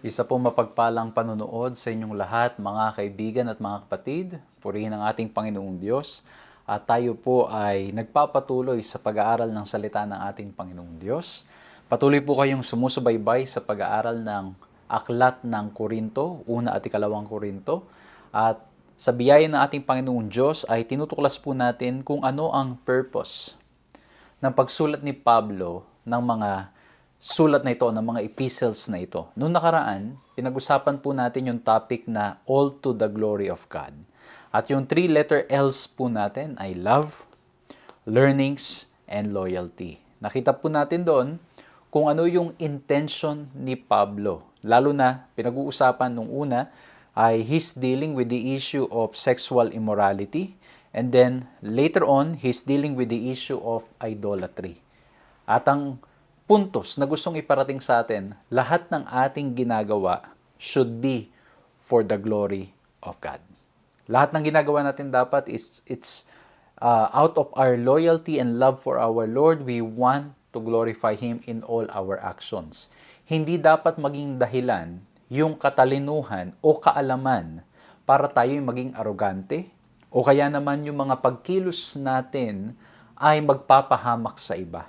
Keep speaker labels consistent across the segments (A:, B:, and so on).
A: Isa po mapagpalang panunood sa inyong lahat, mga kaibigan at mga kapatid. Purihin ang ating Panginoong Diyos. At tayo po ay nagpapatuloy sa pag-aaral ng salita ng ating Panginoong Diyos. Patuloy po kayong sumusubaybay sa pag-aaral ng Aklat ng Korinto, una at ikalawang Korinto. At sa biyaya ng ating Panginoong Diyos ay tinutuklas po natin kung ano ang purpose ng pagsulat ni Pablo ng mga sulat na ito, ng mga epistles na ito. Noong nakaraan, pinag-usapan po natin yung topic na all to the glory of God. At yung 3 letter L's po natin ay love, learnings, and loyalty. Nakita po natin doon kung ano yung intention ni Pablo. Lalo na, pinag-uusapan nung una, ay he's dealing with the issue of sexual immorality. And then, later on, he's dealing with the issue of idolatry. At ang puntos na gustong iparating sa atin, lahat ng ating ginagawa should be for the glory of God. Lahat ng ginagawa natin dapat it's out of our loyalty and love for our Lord, we want to glorify Him in all our actions. Hindi dapat maging dahilan yung katalinuhan o kaalaman para tayo maging arogante o kaya naman yung mga pagkilos natin ay magpapahamak sa iba.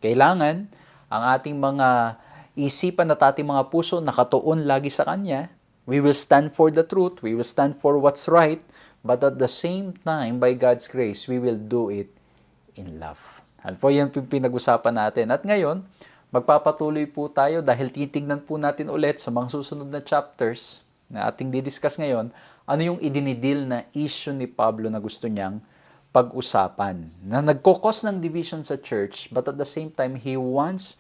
A: Kailangan ang ating mga isipan at ating mga puso nakatuon lagi sa Kanya. We will stand for the truth. We will stand for what's right. But at the same time, by God's grace, we will do it in love. At po yan pinag-usapan natin. At ngayon, magpapatuloy po tayo dahil titignan po natin ulit sa mga susunod na chapters na ating didiscuss ngayon, ano yung idinidil na issue ni Pablo na gusto niyang pag-usapan. Na nagkokos ng division sa church, but at the same time, he wants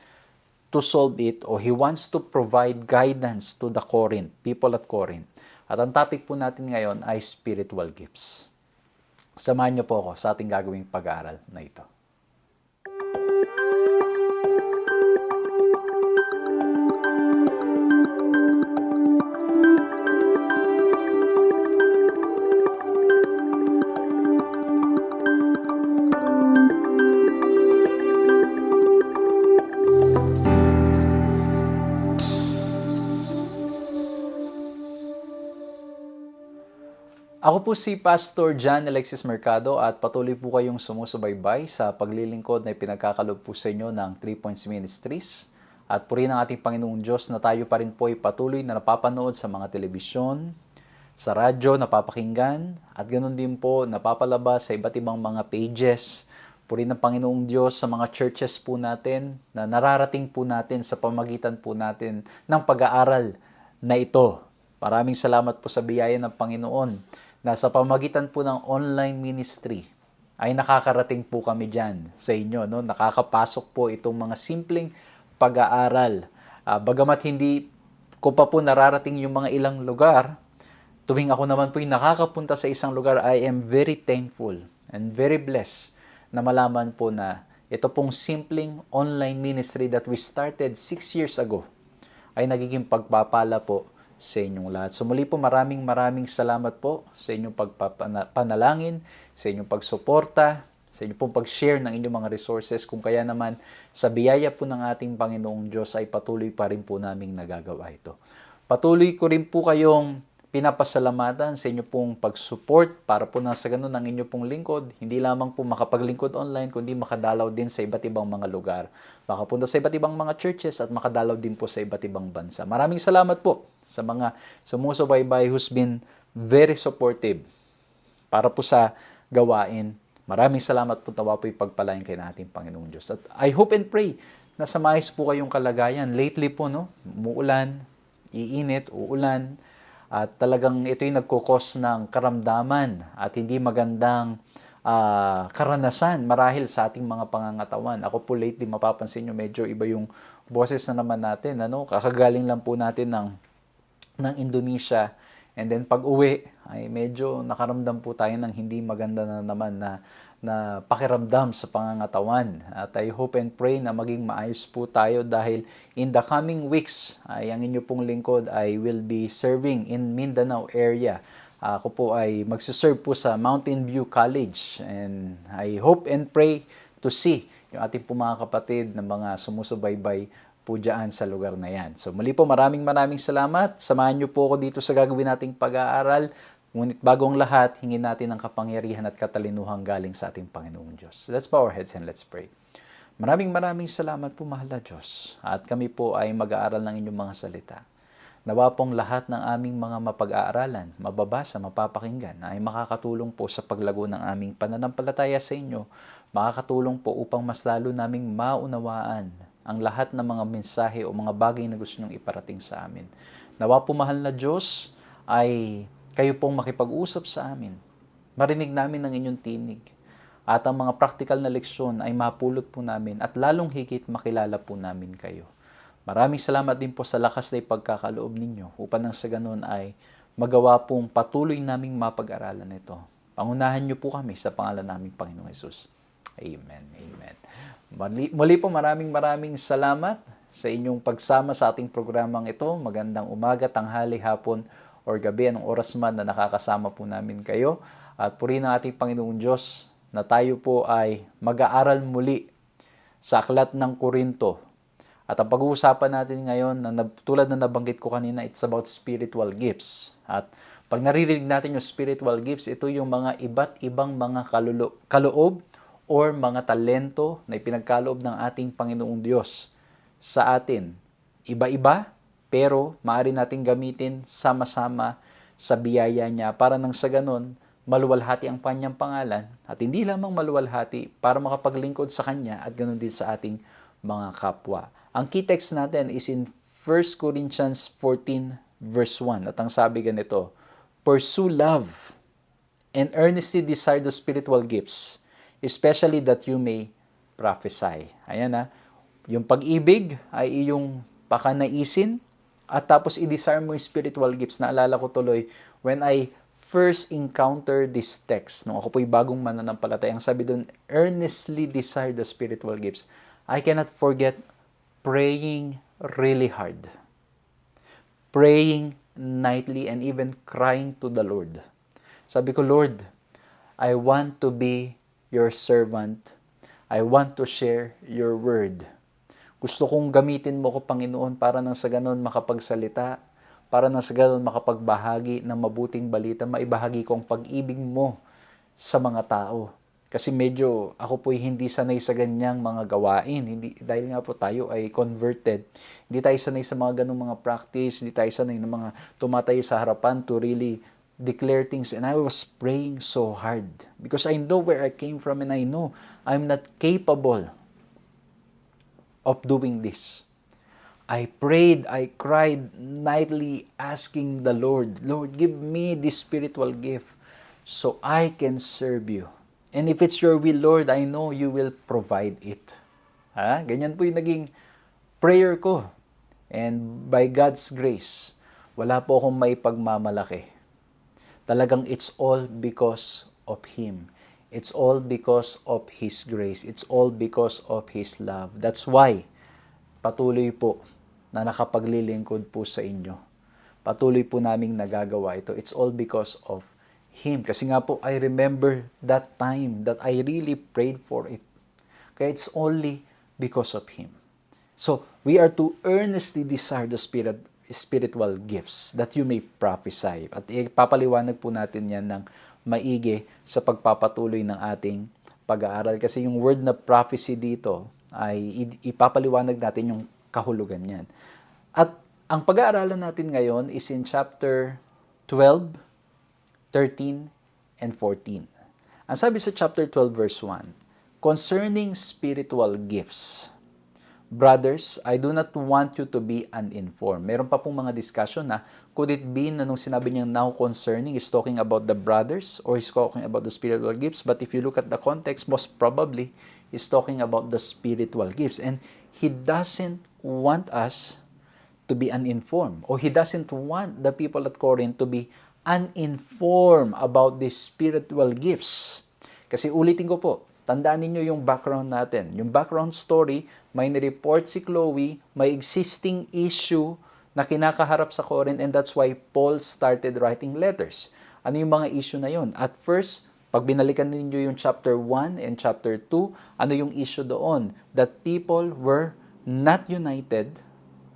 A: to solve it or he wants to provide guidance to the Corinth, people at Corinth. At ang topic po natin ngayon ay spiritual gifts. Samahan niyo po ako sa ating gagawing pag-aaral na ito. Ako po si Pastor John Alexis Mercado at patuloy po kayong sumusubaybay sa paglilingkod na pinagkakalob po sa inyo ng 3 Points Ministries. At purihin ang ating Panginoong Diyos na tayo pa rin po ay patuloy na napapanood sa mga telebisyon, sa radyo, napapakinggan, at ganoon din po napapalabas sa iba't ibang mga pages. Purihin ang Panginoong Diyos sa mga churches po natin na nararating po natin sa pamagitan po natin ng pag-aaral na ito. Maraming salamat po sa biyaya ng Panginoon na sa pamagitan po ng online ministry ay nakakarating po kami dyan sa inyo. No? Nakakapasok po itong mga simpleng pag-aaral. Bagamat hindi ko pa po nararating yung mga ilang lugar, tuwing ako naman po yung nakakapunta sa isang lugar, I am very thankful and very blessed na malaman po na ito pong simpleng online ministry that we started 6 years ago ay nagiging pagpapala po sa inyong lahat. So muli po maraming salamat po sa inyong pagpapanalangin, sa inyong pagsuporta, sa inyong pong pag-share ng inyong mga resources. Kung kaya naman sa biyaya po ng ating Panginoong Diyos ay patuloy pa rin po naming nagagawa ito. Patuloy ko rin po kayong pinapasalamatan sa inyo pong pag-support para po nasa ganun ang inyo pong lingkod. Hindi lamang po makapaglingkod online, kundi makadalaw din sa iba't ibang mga lugar. Makapunta sa iba't ibang mga churches at makadalaw din po sa iba't ibang bansa. Maraming salamat po sa mga sumusubaybay who's been very supportive para po sa gawain. Maraming salamat po, tawa po ipagpalain kay nating Panginoong Diyos. At I hope and pray na sa maayos po kayong kalagayan. Lately po, no, umuulan, iinit, uulan, at talagang ito yung nagkukos ng karamdaman at hindi magandang karanasan marahil sa ating mga pangangatawan. Ako po lately, mapapansin nyo, medyo iba yung boses na naman natin. Ano? Kakagaling lang po natin ng Indonesia. And then pag uwi, ay medyo nakaramdam po tayo ng hindi maganda na naman na pakiramdam sa pangangatawan. At I hope and pray na maging maayos po tayo dahil in the coming weeks, ay ang inyo pong lingkod ay will be serving in Mindanao area. Ako po ay magsiserve po sa Mountain View College and I hope and pray to see yung ating po mga kapatid na mga sumusubaybay po dyan sa lugar na yan. So muli po maraming salamat. Samahan niyo po ako dito sa gagawin nating pag-aaral. Ngunit bago ang lahat, hingin natin ang kapangyarihan at katalinuhan galing sa ating Panginoong Diyos. Let's bow our heads and let's pray. Maraming salamat po, mahal na Diyos. At kami po ay mag-aaral ng inyong mga salita. Nawa pong lahat ng aming mga mapag-aaralan, mababasa, mapapakinggan, ay makakatulong po sa paglago ng aming pananampalataya sa inyo. Makakatulong po upang mas lalo naming maunawaan ang lahat ng mga mensahe o mga bagay na gusto nyong iparating sa amin. Nawa po, mahal na Diyos, ay kayo pong makipag-usap sa amin. Marinig namin ang inyong tinig. At ang mga practical na leksyon ay mapulot po namin at lalong higit makilala po namin kayo. Maraming salamat din po sa lakas na ipagkakaloob ninyo upang nang sa ganun ay magawa pong patuloy naming mapag-aralan ito. Pangunahan niyo po kami sa pangalan naming Panginoong Hesus. Amen. Amen. Muli po maraming salamat sa inyong pagsama sa ating programang ito. Magandang umaga, tanghali, hapon, or gabi, anong oras man na nakakasama po namin kayo. At purihin ang ating Panginoong Diyos na tayo po ay mag-aaral muli sa aklat ng Korinto. At ang pag-uusapan natin ngayon, tulad na nabanggit ko kanina, it's about spiritual gifts. At pag naririnig natin yung spiritual gifts, ito yung mga iba't ibang mga kaloob or mga talento na ipinagkaloob ng ating Panginoong Diyos sa atin. Iba-iba, pero maaari nating gamitin sama-sama sa biyaya niya para nang sa ganun, maluwalhati ang kanyang pangalan at hindi lamang maluwalhati para makapaglingkod sa kanya at ganun din sa ating mga kapwa. Ang key text natin is in 1 Corinthians 14 verse 1 at ang sabi ganito, pursue love and earnestly desire the spiritual gifts, especially that you may prophesy. Ayan na, yung pag-ibig ay iyong pakanaisin. At tapos i-desire mo yung spiritual gifts. Naalala ko tuloy, when I first encountered this text, nung ako po'y bagong mananampalataya, ang sabi doon, earnestly desire the spiritual gifts. I cannot forget praying really hard. Praying nightly and even crying to the Lord. Sabi ko, Lord, I want to be your servant. I want to share your word. Gusto kong gamitin mo ko, Panginoon, para nang sa ganon makapagsalita, para na sa ganun makapagbahagi ng mabuting balita, maibahagi ko ang pag-ibig mo sa mga tao. Kasi medyo ako po'y hindi sanay sa ganyang mga gawain. Hindi, dahil nga po tayo ay converted. Hindi tayo sanay sa mga ganong mga practice. Hindi tayo sanay ng mga tumatayo sa harapan to really declare things. And I was praying so hard. Because I know where I came from and I know I'm not capable of doing this. I prayed, I cried nightly asking the Lord, Lord, give me this spiritual gift so I can serve you. And if it's your will, Lord, I know you will provide it. Ganyan po yung naging prayer ko. And by God's grace, wala po akong may pagmamalaki. Talagang it's all because of Him. It's all because of His grace. It's all because of His love. That's why, patuloy po na nakapaglilingkod po sa inyo. Patuloy po naming nagagawa ito. It's all because of Him. Kasi nga po, I remember that time that I really prayed for it. Kaya it's only because of Him. So, we are to earnestly desire the spiritual gifts that you may prophesy. At ipapaliwanag po natin yan ng maigi sa pagpapatuloy ng ating pag-aaral. Kasi yung word na prophecy dito ay ipapaliwanag natin yung kahulugan niyan. At ang pag-aaralan natin ngayon is in chapter 12, 13, and 14. Ang sabi sa chapter 12 verse 1, concerning spiritual gifts, brothers, I do not want you to be uninformed. Meron pa pong mga discussion na could it be na nung sinabi niya now concerning is talking about the brothers or is talking about the spiritual gifts? But if you look at the context, most probably is talking about the spiritual gifts. And he doesn't want us to be uninformed, or he doesn't want the people at Corinth to be uninformed about these spiritual gifts. Kasi ulitin ko po, tandaan ninyo yung background natin. Yung background story, may nireport si Chloe, may existing issue na kinakaharap sa Corinth, and that's why Paul started writing letters. Ano yung mga issue na yun? At first, pag binalikan ninyo yung chapter 1 and chapter 2, ano yung issue doon? That people were not united.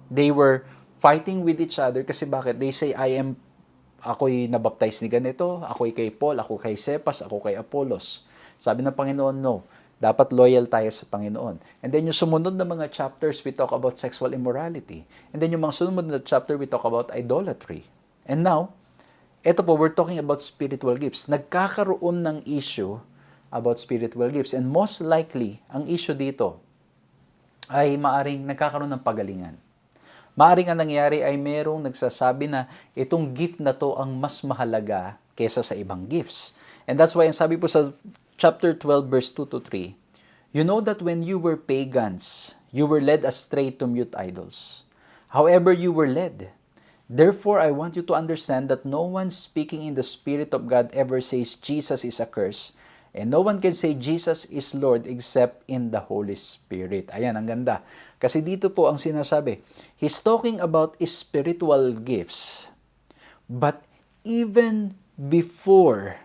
A: They were fighting with each other kasi bakit? They say, ako'y nabaptize ni ganito, ako'y kay Paul, ako kay Cephas, ako kay Apollos. Sabi ng Panginoon, no. Dapat loyal tayo sa Panginoon. And then yung sumunod na mga chapters, we talk about sexual immorality. And then yung mga sumunod na chapter, we talk about idolatry. And now, eto po, we're talking about spiritual gifts. Nagkakaroon ng issue about spiritual gifts. And most likely, ang issue dito ay maaring nagkakaroon ng pagalingan. Maaring ang nangyari ay merong nagsasabi na itong gift na to ang mas mahalaga kesa sa ibang gifts. And that's why ang sabi po sa chapter 12 verse 2 to 3, you know that when you were pagans, you were led astray to mute idols. However you were led. Therefore, I want you to understand that no one speaking in the Spirit of God ever says Jesus is accursed, and no one can say Jesus is Lord except in the Holy Spirit. Ayan, ang ganda. Kasi dito po ang sinasabi, he's talking about spiritual gifts. But even before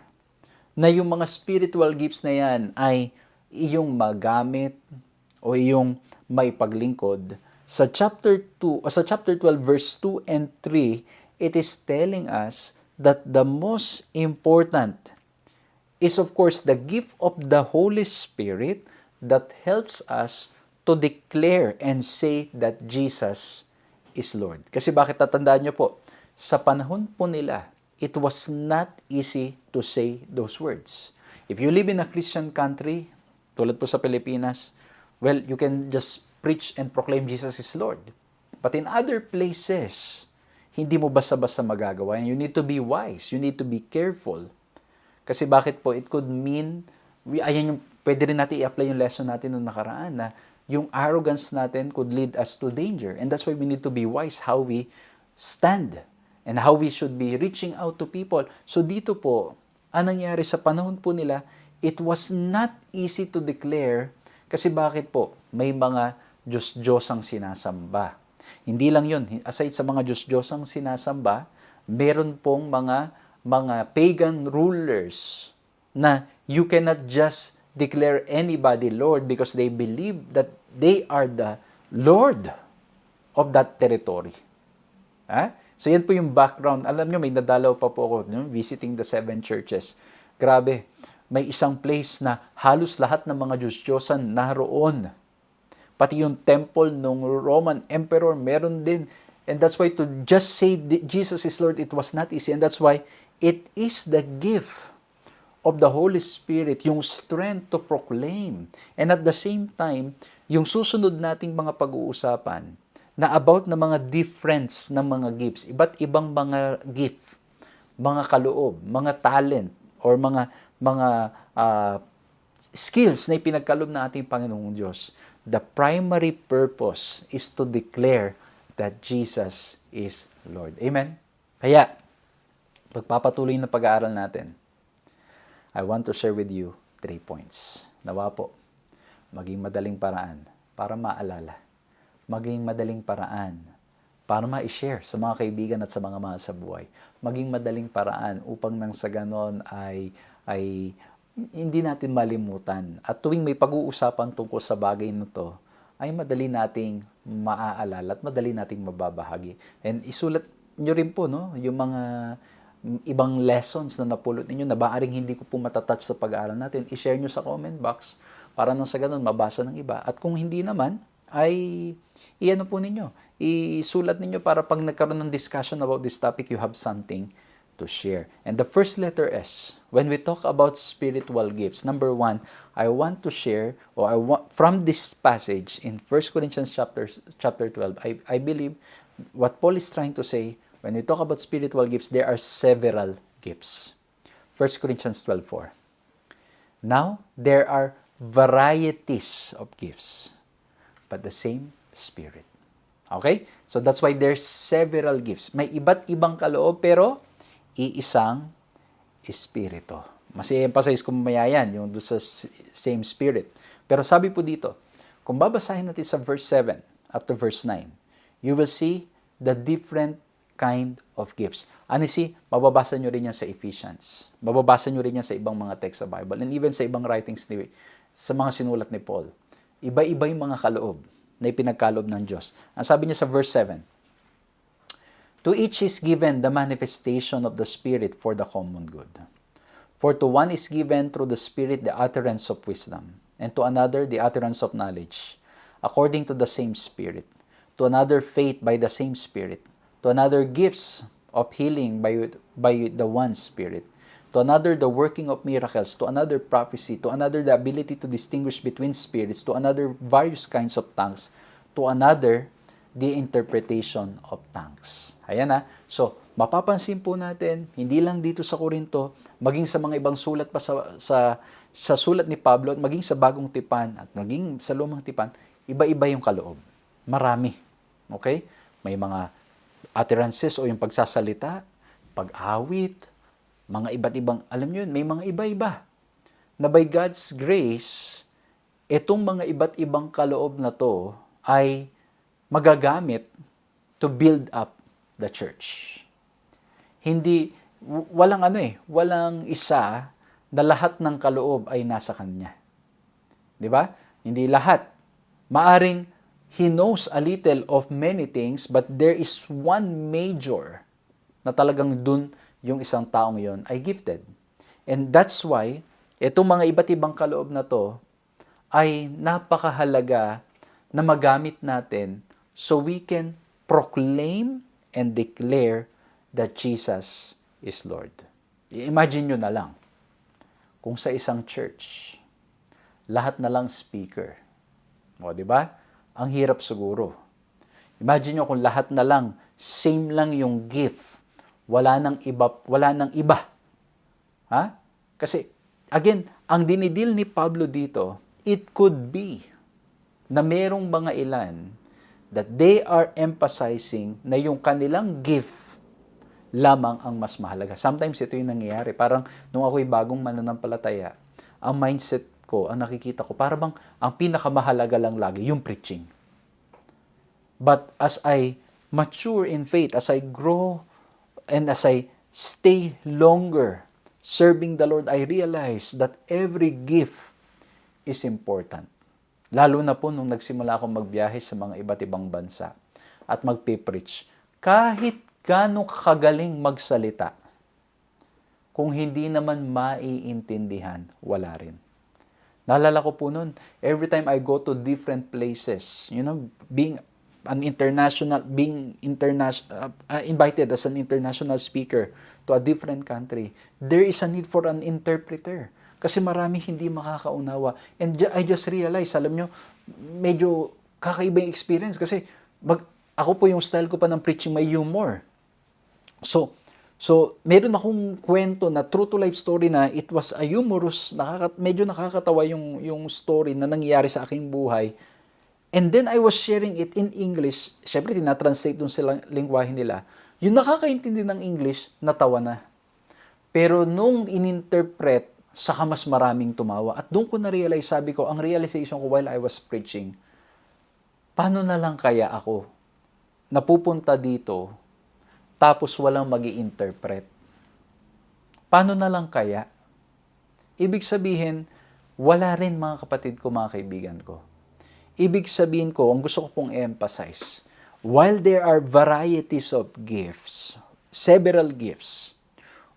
A: na yung mga spiritual gifts na yan ay iyong magamit o iyong maipaglingkod, sa chapter 2 o sa chapter 12 verse 2 and 3, it is telling us that the most important is of course the gift of the Holy Spirit that helps us to declare and say that Jesus is Lord. Kasi bakit tatandaan nyo po, sa panahon po nila, it was not easy to say those words. If you live in a Christian country, tulad po sa Pilipinas, well, you can just preach and proclaim Jesus is Lord. But in other places, hindi mo basta-basta magagawa. You need to be wise. You need to be careful. Kasi bakit po? It could mean, ayan yung, pwede rin natin i-apply yung lesson natin noong nakaraan na yung arrogance natin could lead us to danger. And that's why we need to be wise how we stand and how we should be reaching out to people. So dito po, ang nangyari sa panahon po nila, it was not easy to declare kasi bakit po? May mga Diyos-Diyosang sinasamba. Hindi lang yun. Aside sa mga Diyos-Diyosang sinasamba, meron pong mga pagan rulers na you cannot just declare anybody Lord because they believe that they are the Lord of that territory. So yan po yung background. Alam nyo, may nadalaw pa po ako, visiting the 7 churches. Grabe, may isang place na halos lahat ng mga Diyos-Diyosan naroon. Pati yung temple ng Roman Emperor, meron din. And that's why to just say Jesus is Lord, it was not easy. And that's why it is the gift of the Holy Spirit, yung strength to proclaim. And at the same time, yung susunod nating mga pag-uusapan na about na mga difference ng mga gifts, iba't ibang mga gift, mga kaloob, mga talent, or mga skills na ipinagkaloob ng ating Panginoong Diyos. The primary purpose is to declare that Jesus is Lord. Amen? Kaya, pagpapatuloy na pag-aaral natin, I want to share with you 3 points. Nawa po, maging madaling paraan para maalala. Maging madaling paraan para ma-share sa mga kaibigan at sa mga mahal sa buhay. Maging madaling paraan upang nang sa ganon ay hindi natin malimutan. At tuwing may pag-uusapan tungkol sa bagay nito, ay madali nating maaalala at madali nating mababahagi. And isulat nyo rin po, no, yung mga ibang lessons na napulot ninyo na maaring hindi ko po matatouch sa pag-aaral natin, i-share nyo sa comment box para nang sa ganun mabasa ng iba. At kung hindi naman, ay iano po ninyo, isulat ninyo para pag nagkaroon ng discussion about this topic, you have something to share. And the first letter S, when we talk about spiritual gifts, number 1, I want to share, from this passage in 1 Corinthians chapter 12, I believe what Paul is trying to say, when we talk about spiritual gifts, there are several gifts. 1 Corinthians 12:4. Now, there are varieties of gifts, but the same Spirit. Okay? So that's why there's several gifts. May iba't ibang kaloob, pero iisang Espiritu. Mas i-emphasize ko mamaya yan, yung doon sa same Spirit. Pero sabi po dito, kung babasahin natin sa verse 7 up to verse 9, you will see the different kind of gifts. Mababasa nyo rin yan sa Ephesians. Mababasa nyo rin yan sa ibang mga text sa Bible. And even sa ibang writings sa mga sinulat ni Paul. Iba-iba yung mga kaloob na ipinagkaloob ng Diyos. Ang sabi niya sa verse 7, to each is given the manifestation of the Spirit for the common good. For to one is given through the Spirit the utterance of wisdom, and to another the utterance of knowledge, according to the same Spirit. To another faith by the same Spirit. To another gifts of healing by the one Spirit. To another the working of miracles. To another prophecy. To another the ability to distinguish between spirits. To another various kinds of tongues. To another the interpretation of tongues. Ayan na. So, mapapansin po natin, hindi lang dito sa Korinto, maging sa mga ibang sulat pa sa sulat ni Pablo, at maging sa Bagong Tipan, at maging sa Lumang Tipan, iba-iba yung kaloob. Marami. Okay? May mga utterances o yung pagsasalita, pag-awit, mga iba't ibang, alam nyo yun, may mga iba-iba. Na by God's grace, itong mga iba't ibang kaloob na to ay magagamit to build up the church. Hindi, walang isa na lahat ng kaloob ay nasa kanya. Di ba? Hindi lahat. Maaring he knows a little of many things, but there is one major na talagang dun yung isang taong yon ay gifted. And that's why, itong mga iba't ibang kaloob na to ay napakahalaga na magamit natin so we can proclaim and declare that Jesus is Lord. Imagine nyo na lang, kung sa isang church, lahat na lang speaker. O, di ba? Ang hirap siguro. Imagine nyo kung lahat na lang, same lang yung gift. Wala nang iba. Ha? Kasi, again, ang dinidil ni Pablo dito, it could be na merong mga ilan that they are emphasizing na yung kanilang gift lamang ang mas mahalaga. Sometimes ito yung nangyayari. Parang nung ako'y bagong mananampalataya, ang mindset ko, ang nakikita ko, parang ang pinakamahalaga lang lagi, yung preaching. But as I mature in faith, as I grow, and as I stay longer serving the Lord, I realize that every gift is important. Lalo na po nung nagsimula akong magbiyahe sa mga iba't ibang bansa at magpe-preach. Kahit gaano kagaling magsalita, kung hindi naman maiintindihan, wala rin. Naalala ko po noon, every time I go to different places, being invited as an international speaker to a different country, there is a need for an interpreter. Kasi marami hindi makakaunawa. And I just realized, alam nyo, medyo kakaiba yung experience kasi ako po yung style ko pa ng preaching, may humor. So, meron akong kwento na true to life story na it was a humorous, medyo nakakatawa yung story na nangyayari sa aking buhay. And then I was sharing it in English. Siyempre, tinatranslate dun sa lingwahe nila. Yung nakakaintindi ng English, natawa na. Pero nung ininterpret, saka mas maraming tumawa. At doon ko na-realize, sabi ko, ang realization ko while I was preaching, paano na lang kaya ako napupunta dito tapos walang magi-interpret? Paano na lang kaya? Ibig sabihin, wala rin mga kapatid ko, mga kaibigan ko. Ibig sabihin ko, ang gusto ko pong emphasize, while there are varieties of gifts, several gifts,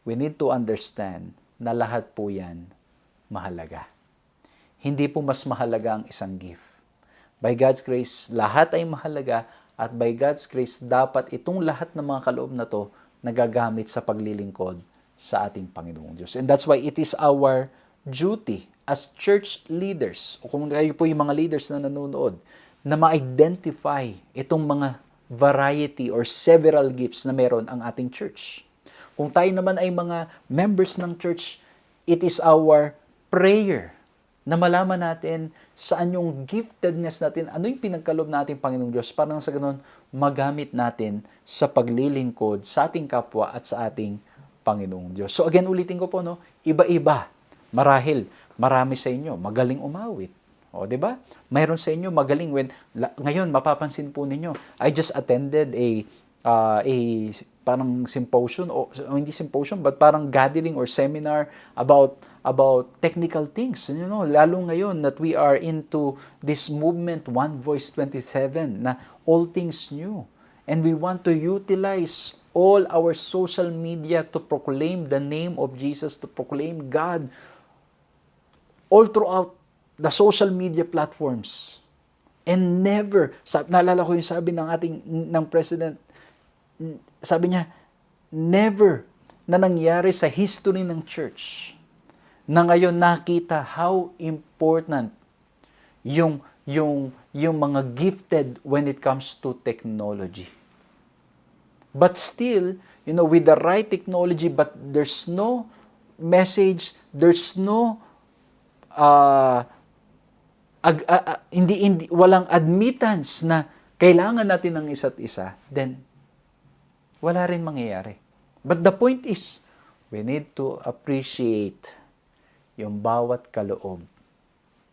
A: we need to understand na lahat po yan mahalaga. Hindi po mas mahalaga ang isang gift. By God's grace, lahat ay mahalaga. At by God's grace, dapat itong lahat ng mga kaloob na to nagagamit sa paglilingkod sa ating Panginoong Diyos. And that's why it is our duty as church leaders, o kung kayo po yung mga leaders na nanonood, na ma-identify itong mga variety or several gifts na meron ang ating church. Kung tayo naman ay mga members ng church, it is our prayer na malaman natin saan yung giftedness natin, ano yung pinagkaloob natin Panginoong Diyos, para sa ganun magamit natin sa paglilingkod sa ating kapwa at sa ating Panginoong Diyos. So again, ulitin ko po, iba-iba. Marahil, marami sa inyo magaling umawit. O, 'di ba? Mayroon sa inyo magaling ngayon mapapansin po ninyo. I just attended a parang symposium o hindi symposium but parang gathering or seminar about technical things, lalo ngayon that we are into this movement One Voice 27 na all things new, and we want to utilize all our social media to proclaim the name of Jesus, to proclaim God all throughout the social media platforms. And never, naalala ko yung sabi ng president, sabi niya, never na nangyari sa history ng church na ngayon nakita how important yung mga gifted when it comes to technology. But still, with the right technology, but there's no message, there's no walang admittance na kailangan natin ng isa't isa, then wala rin mangyayari. But the point is, we need to appreciate yung bawat kaloob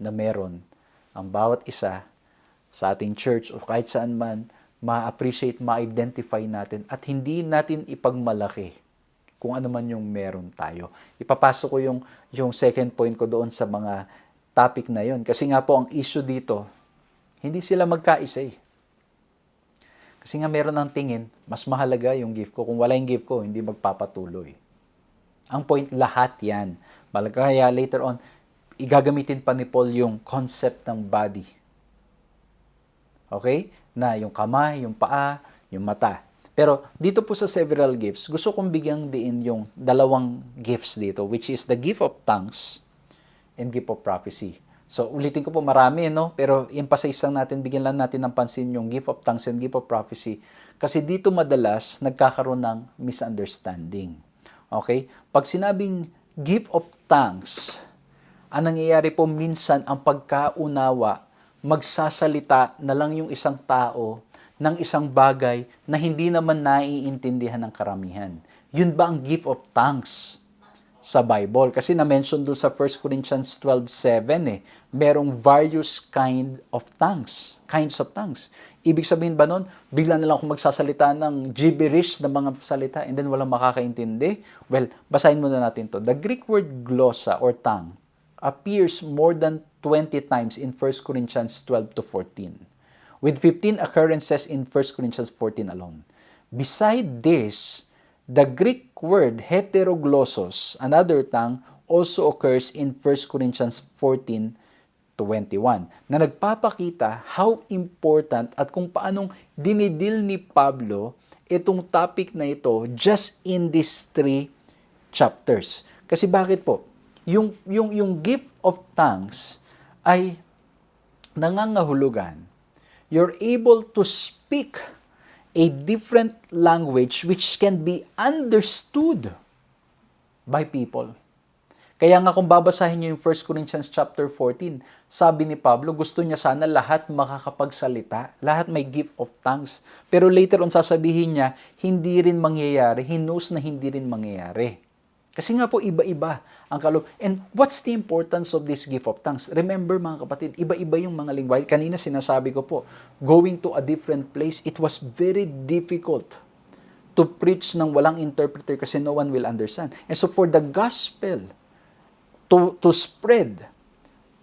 A: na meron ang bawat isa sa ating church o kahit saan man, ma-appreciate, ma-identify natin at hindi natin ipagmalaki kung ano man yung meron tayo. Ipapasok ko yung second point ko doon sa mga topic na yon. Kasi nga po ang issue dito, hindi sila magkaisa eh. Kasi nga meron ng tingin, mas mahalaga yung gift ko. Kung wala yung gift ko, hindi magpapatuloy. Ang point, lahat yan. Kaya later on, igagamitin pa ni Paul yung concept ng body. Okay? Na yung kamay, yung paa, yung mata. Pero dito po sa several gifts, gusto kong bigyang diin yung dalawang gifts dito, which is the gift of tongues and gift of prophecy. So, ulitin ko po marami, pero emphasize lang natin, bigyan lang natin ng pansin yung gift of tongues and gift of prophecy. Kasi dito madalas nagkakaroon ng misunderstanding. Okay? Pag sinabing gift of tongues, ang nangyayari po minsan ang pagkaunawa, magsasalita na lang yung isang tao ng isang bagay na hindi naman naiintindihan ng karamihan. Yun ba ang gift of tongues sa Bible? Kasi na-mention doon sa 1 Corinthians 12:7 merong various kinds of tongues. Ibig sabihin ba nun, bigla na lang ako magsasalita ng gibberish na mga salita and then walang makakaintindi? Well, basahin muna natin to. The Greek word glossa or tongue appears more than 20 times in 1 Corinthians 12 to 14, with 15 occurrences in 1 Corinthians 14 alone. Beside this, the Greek word heteroglossos, another tongue, also occurs in 1 Corinthians 14:21, na nagpapakita how important at kung paanong dinidil ni Pablo itong topic na ito just in these 3 chapters. Kasi bakit po? Yung gift of tongues ay nangangahulugan. You're able to speak a different language which can be understood by people. Kaya nga kung babasahin niyo yung 1 Corinthians chapter 14, sabi ni Pablo, gusto niya sana lahat makakapagsalita, lahat may gift of tongues. Pero later on sasabihin niya, hindi rin mangyayari. He knows na hindi rin mangyayari. Kasi nga po, iba-iba ang kaloob. And what's the importance of this gift of tongues? Remember mga kapatid, iba-iba yung mga lingwahe. Kanina sinasabi ko po, going to a different place, it was very difficult to preach ng walang interpreter kasi no one will understand. And so for the gospel to spread,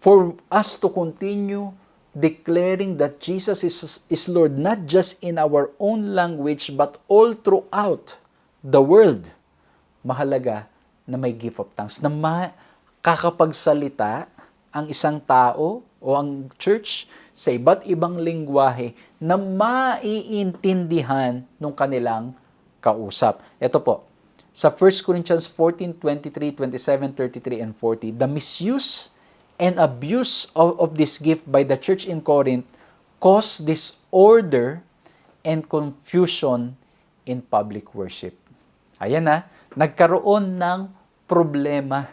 A: for us to continue declaring that Jesus is Lord, not just in our own language, but all throughout the world, mahalaga na may gift of tongues, na makakapagsalita ang isang tao o ang church sa iba't ibang lingwahe na maiintindihan ng kanilang kausap. Ito po, sa 1 Corinthians 14:23, 27, 33, and 40, the misuse and abuse of this gift by the church in Corinth caused disorder and confusion in public worship. Ayan na, nagkaroon ng problema.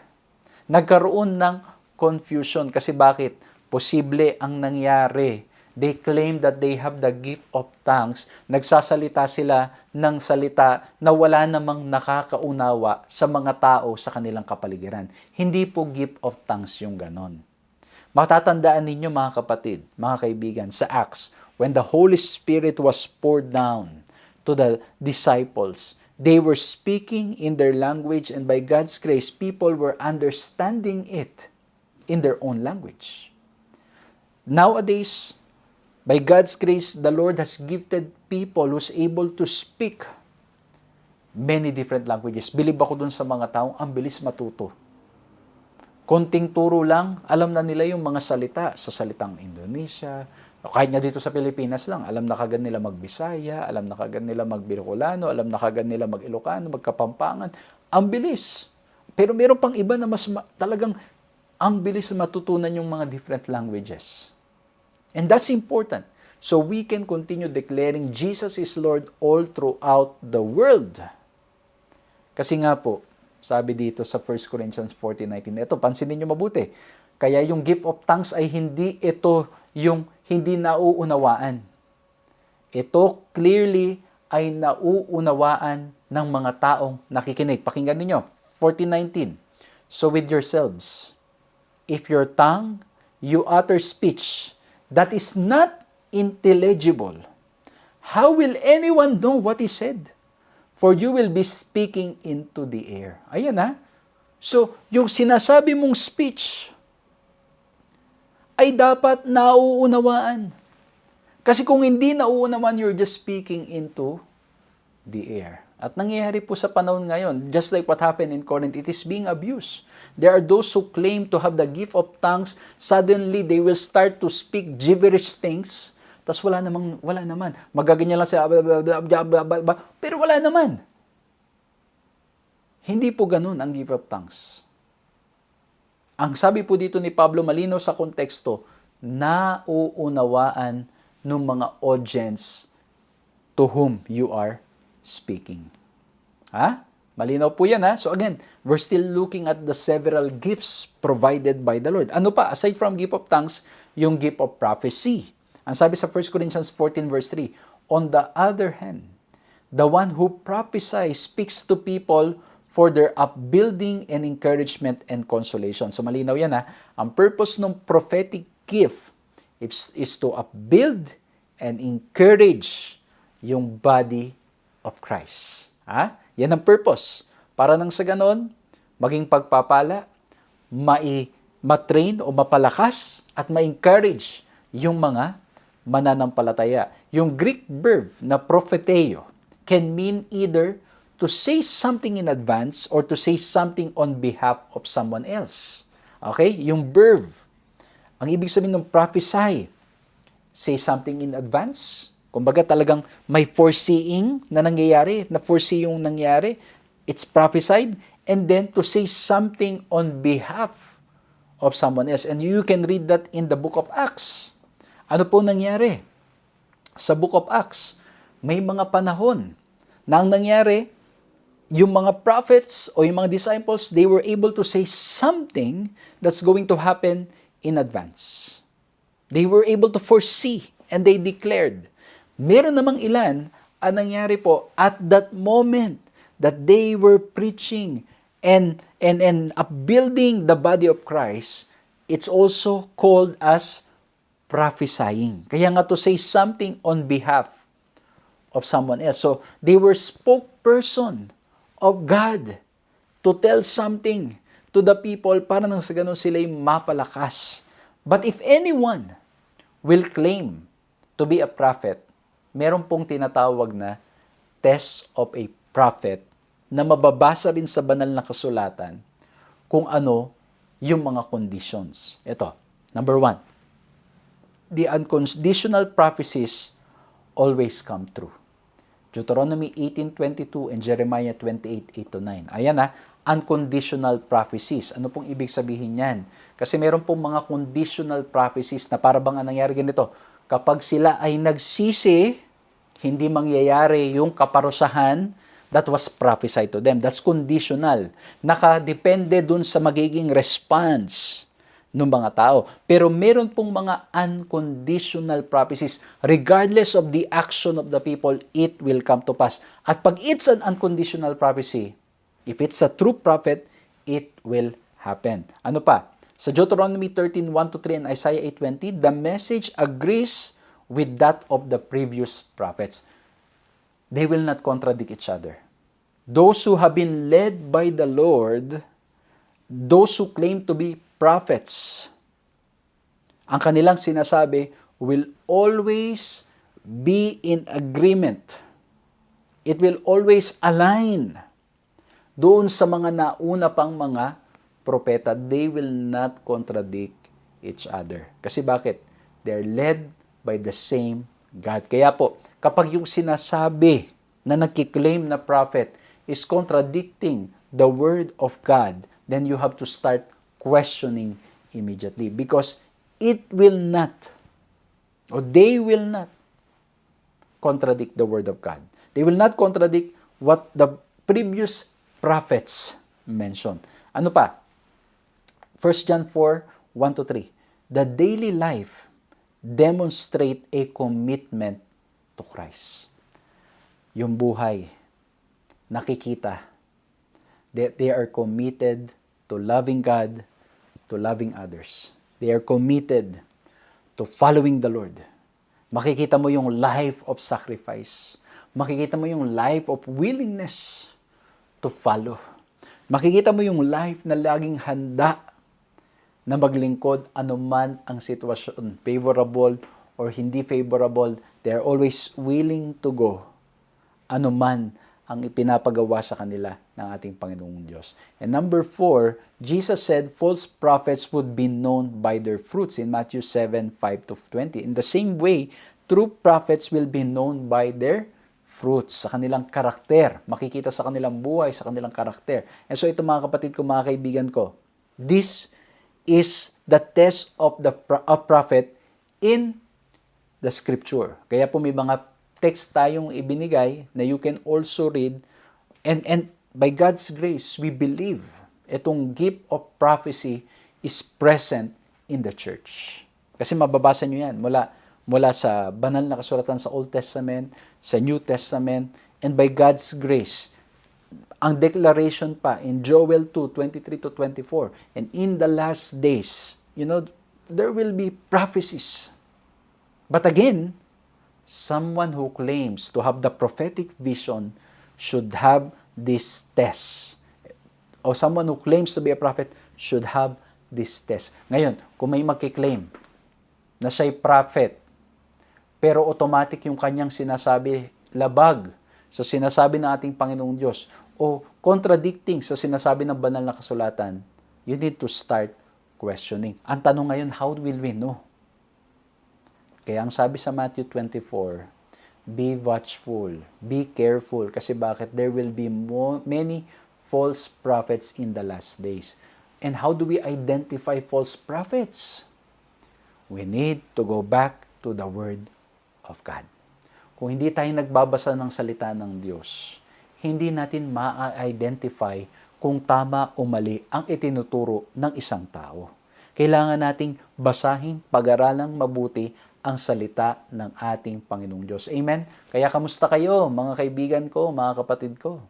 A: Nagkaroon ng confusion. Kasi bakit? Posible ang nangyari. They claim that they have the gift of tongues. Nagsasalita sila ng salita na wala namang nakakaunawa sa mga tao sa kanilang kapaligiran. Hindi po gift of tongues yung ganon. Matatandaan ninyo mga kapatid, mga kaibigan, sa Acts, when the Holy Spirit was poured down to the disciples, they were speaking in their language, and by God's grace, people were understanding it in their own language. Nowadays, by God's grace, the Lord has gifted people who's able to speak many different languages. Bilib ako dun sa mga taong ang bilis matuto. Konting turo lang, alam na nila yung mga salita sa salitang Indonesia. Kahit nga dito sa Pilipinas lang, alam na kagad nila mag-Bisaya, alam na kagad nila mag-Bicolano, alam na kagad nila mag-Ilocano, mag-Kapampangan. Ang bilis. Pero meron pang iba na mas talagang ang bilis na matutunan yung mga different languages. And that's important. So we can continue declaring Jesus is Lord all throughout the world. Kasi nga po, sabi dito sa 1 Corinthians 14:19, ito, pansinin nyo mabuti. Kaya yung gift of tongues ay hindi ito yung hindi nauunawaan. Ito clearly ay nauunawaan ng mga taong nakikinig. Pakinggan niyo 14:19. So with yourselves, if your tongue you utter speech that is not intelligible, how will anyone know what is said? For you will be speaking into the air. Ayan na. So, yung sinasabi mong speech ay dapat nauunawaan. Kasi kung hindi nauunawaan, you're just speaking into the air. At nangyayari po sa panahon ngayon, just like what happened in Corinth, it is being abused. There are those who claim to have the gift of tongues, suddenly they will start to speak gibberish things, tas wala naman. Magaganyan lang siya, pero wala naman. Hindi po ganun ang gift of tongues. Ang sabi po dito ni Pablo, malinaw sa konteksto, nauunawaan ng mga audience to whom you are speaking. Ha? Malinaw po yan, ha? So again, we're still looking at the several gifts provided by the Lord. Ano pa? Aside from gift of tongues, yung gift of prophecy. Ang sabi sa 1 Corinthians 14 verse 3, on the other hand, the one who prophesies speaks to people for their upbuilding and encouragement and consolation. So malinaw yan, ha? Ang purpose ng prophetic gift is to upbuild and encourage yung body of Christ. Ha? Yan ang purpose. Para nang sa ganon, maging pagpapala, matrain o mapalakas at ma-encourage yung mga mananampalataya. Yung Greek verb na propheteo can mean either to say something in advance or to say something on behalf of someone else. Okay? Yung verb. Ang ibig sabihin ng prophesy, say something in advance. Kumbaga talagang may foreseeing na nangyayari, na foresee yung nangyari. It's prophesied. And then to say something on behalf of someone else. And you can read that in the book of Acts. Ano po nangyari? Sa book of Acts, may mga panahon na ang nangyari, yung mga prophets o yung mga disciples, they were able to say something that's going to happen in advance. They were able to foresee and they declared. Meron namang ilan, ang nangyari po, at that moment that they were preaching and upbuilding the body of Christ, it's also called as prophesying. Kaya nga to say something on behalf of someone else. So, they were spokesperson of God to tell something to the people para nang sa ganun sila'y mapalakas. But if anyone will claim to be a prophet, meron pong tinatawag na test of a prophet na mababasa rin sa banal na kasulatan kung ano yung mga conditions. Ito, number 1, the unconditional prophecies always come true. Deuteronomy 18:22 and Jeremiah 28:8-9. Ayan na, unconditional prophecies. Ano pong ibig sabihin yan? Kasi meron pong mga conditional prophecies na para bang nangyari ganito. Kapag sila ay nagsisi, hindi mangyayari yung kaparusahan that was prophesied to them. That's conditional. Nakadepende dun sa magiging response ng mga tao. Pero meron pong mga unconditional prophecies. Regardless of the action of the people, it will come to pass. At pag it's an unconditional prophecy, if it's a true prophet, it will happen. Ano pa? Sa Deuteronomy 13:1-3 and Isaiah 8:20, the message agrees with that of the previous prophets. They will not contradict each other. Those who have been led by the Lord, those who claim to be prophets, ang kanilang sinasabi will always be in agreement. It will always align doon sa mga nauna pang mga propeta. They will not contradict each other. Kasi bakit? They're led by the same God. Kaya po, kapag yung sinasabi na nagkiklaim na prophet is contradicting the word of God, then you have to start questioning immediately because it will not, or they will not contradict the word of God. They will not contradict what the previous prophets mentioned. Ano pa? 1 John 4:1-3. The daily life demonstrate a commitment to Christ. Yung buhay, nakikita that they are committed to loving God, to loving others. They are committed to following the Lord. Makikita mo yung life of sacrifice. Makikita mo yung life of willingness to follow. Makikita mo yung life na laging handa na maglingkod anuman ang sitwasyon, favorable or hindi favorable, they are always willing to go anuman ang ipinapagawa sa kanila ng ating Panginoong Diyos. And number 4, Jesus said false prophets would be known by their fruits in Matthew 7:5-20. In the same way, true prophets will be known by their fruits, sa kanilang karakter. Makikita sa kanilang buhay, sa kanilang karakter. And so ito mga kapatid ko, mga kaibigan ko, this is the test of the prophet in the scripture. Kaya po may mga text tayong ibinigay na you can also read, and by God's grace, we believe itong gift of prophecy is present in the church. Kasi mababasa nyo yan mula sa banal na kasulatan sa Old Testament, sa New Testament, and by God's grace, ang declaration pa in Joel 2:23-24, and in the last days, there will be prophecies. But again, someone who claims to have the prophetic vision should have this test. O someone who claims to be a prophet should have this test. Ngayon, kung may magkiklaim na siya'y prophet, pero automatic yung kanyang sinasabi labag sa sinasabi ng ating Panginoong Diyos o contradicting sa sinasabi ng banal na kasulatan, you need to start questioning. Ang tanong ngayon, how will we know? Kaya ang sabi sa Matthew 24, be watchful, be careful, kasi bakit? There will be many false prophets in the last days. And how do we identify false prophets? We need to go back to the Word of God. Kung hindi tayo nagbabasa ng salita ng Diyos, hindi natin ma-identify kung tama o mali ang itinuturo ng isang tao. Kailangan nating basahin, pag-aralang mabuti ang salita ng ating Panginoong Diyos. Amen? Kaya kamusta kayo, mga kaibigan ko, mga kapatid ko?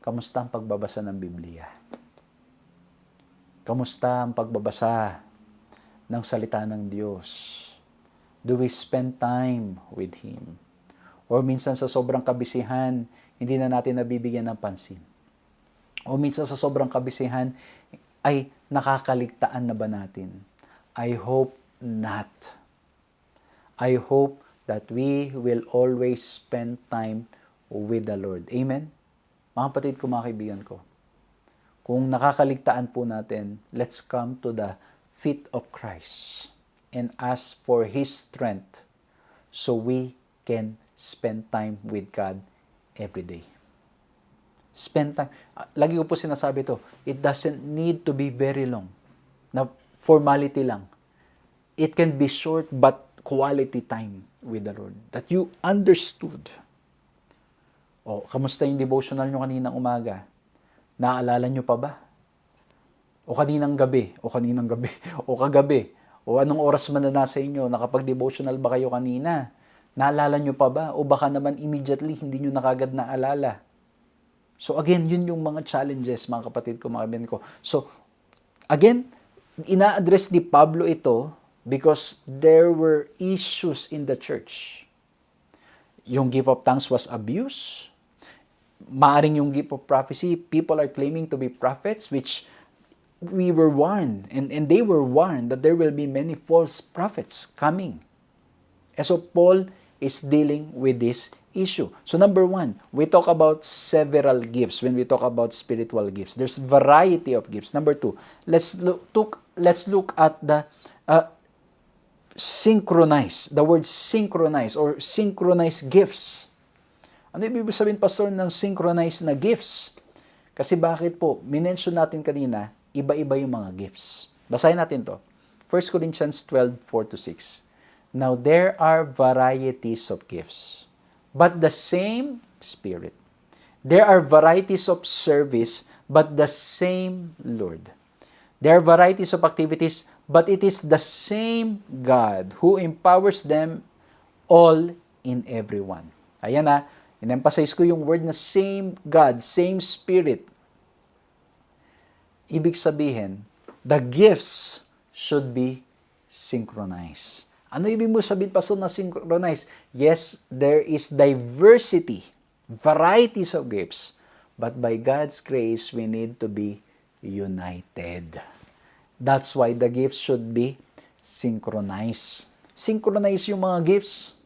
A: Kamusta ang pagbabasa ng Biblia? Kamusta ang pagbabasa ng salita ng Diyos? Do we spend time with Him? O minsan sa sobrang kabisihan, hindi na natin nabibigyan ng pansin. O minsan sa sobrang kabisihan, ay nakakaligtaan na ba natin? I hope not. I hope that we will always spend time with the Lord. Amen? Mga kapatid ko, mga kaibigan ko, kung nakakaligtaan po natin, let's come to the feet of Christ and ask for His strength so we can spend time with God every day. Spend time. Lagi ko po sinasabi to, it doesn't need to be very long. Na formality lang. It can be short but quality time with the Lord. That you understood. O, kamusta yung devotional nyo kaninang umaga? Naaalala nyo pa ba? O kaninang gabi? O kagabi? O anong oras man na nasa inyo? Nakapag-devotional ba kayo kanina? Naalala nyo pa ba? O baka naman immediately hindi nyo na kagad naalala. So again, yun yung mga challenges, mga kapatid ko, mga kaibigan ko. So again, ina-address ni Pablo ito because there were issues in the church. Yung gift of tongues was abused. Maaring yung gift of prophecy, people are claiming to be prophets, which we were warned, and they were warned that there will be many false prophets coming. And so Paul is dealing with this issue. So number one, we talk about several gifts when we talk about spiritual gifts. There's variety of gifts. Number two, let's look at the synchronize. The word synchronize or synchronized gifts. Ano ibig sabihin, Pastor, ng synchronized na gifts? Kasi bakit po, minention natin kanina, iba-iba yung mga gifts. Basahin natin to. 1 Corinthians 12:4-6. Now there are varieties of gifts, but the same Spirit. There are varieties of service, but the same Lord. There are varieties of activities, but it is the same God who empowers them all in everyone. Ayan na, in-emphasize ko yung word na same God, same Spirit. Ibig sabihin, the gifts should be synchronized. Ano ibig mo sabihin, Pastor, na synchronized? Yes, there is diversity, varieties of gifts, but by God's grace, we need to be united. That's why the gifts should be synchronized. Synchronize yung mga gifts.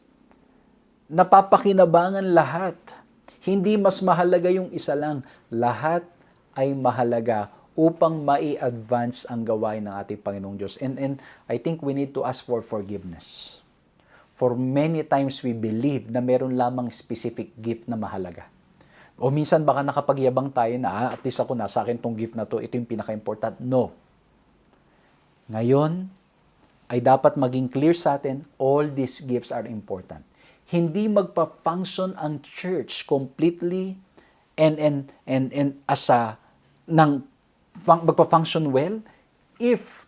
A: Napapakinabangan lahat. Hindi mas mahalaga yung isa lang. Lahat ay mahalaga upang mai-advance ang gawain ng ating Panginoong Diyos. And I think we need to ask for forgiveness. For many times we believe na meron lamang specific gift na mahalaga. O minsan baka nakapagyabang tayo na, at least ako, nasa akin tong gift na to, ito yung pinaka-important. No. Ngayon, ay dapat maging clear sa atin, all these gifts are important. Hindi magpa-function ang church completely and as a magpa-function well if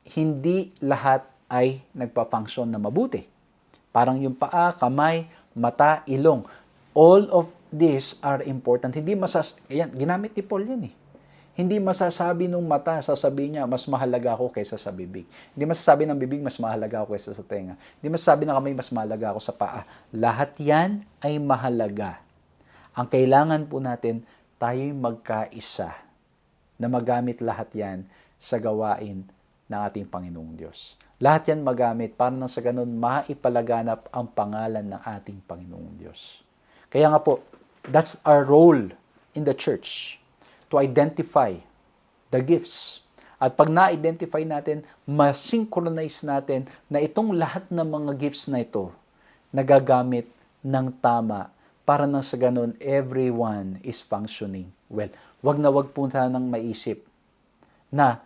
A: hindi lahat ay nagpa-function na mabuti. Parang yung paa, kamay, mata, ilong. All of these are important. Ayan, ginamit ni Paul yan eh. Hindi masasabi nung mata, sasabihin niya, mas mahalaga ako kaysa sa bibig. Hindi masasabi ng bibig, mas mahalaga ako kaysa sa tenga. Hindi masasabi ng kamay, mas mahalaga ako sa paa. Lahat yan ay mahalaga. Ang kailangan po natin, tayo'y magkaisa na magamit lahat yan sa gawain ng ating Panginoong Diyos. Lahat yan magamit para nang sa ganun maipalaganap ang pangalan ng ating Panginoong Diyos. Kaya nga po, That's our role in the church, to identify the gifts. At pag na-identify natin, ma-synchronize natin na itong lahat ng mga gifts na ito nagagamit ng tama para nang sa ganun, everyone is functioning well. Wag na wag po nang maisip na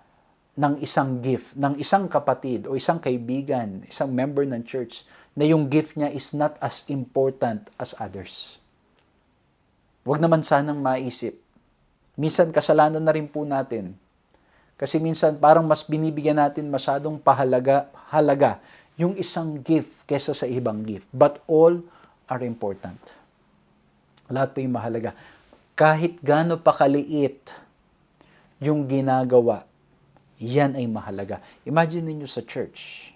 A: ng isang gift, ng isang kapatid o isang kaibigan, isang member ng church, na yung gift niya is not as important as others. Wag naman sanang maisip. Minsan kasalanan na rin po natin. Kasi minsan parang mas binibigyan natin masyadong halaga yung isang gift kesa sa ibang gift. But all are important. Lahat po yung mahalaga. Kahit gaano pa kaliit yung ginagawa, yan ay mahalaga. Imagine niyo sa church,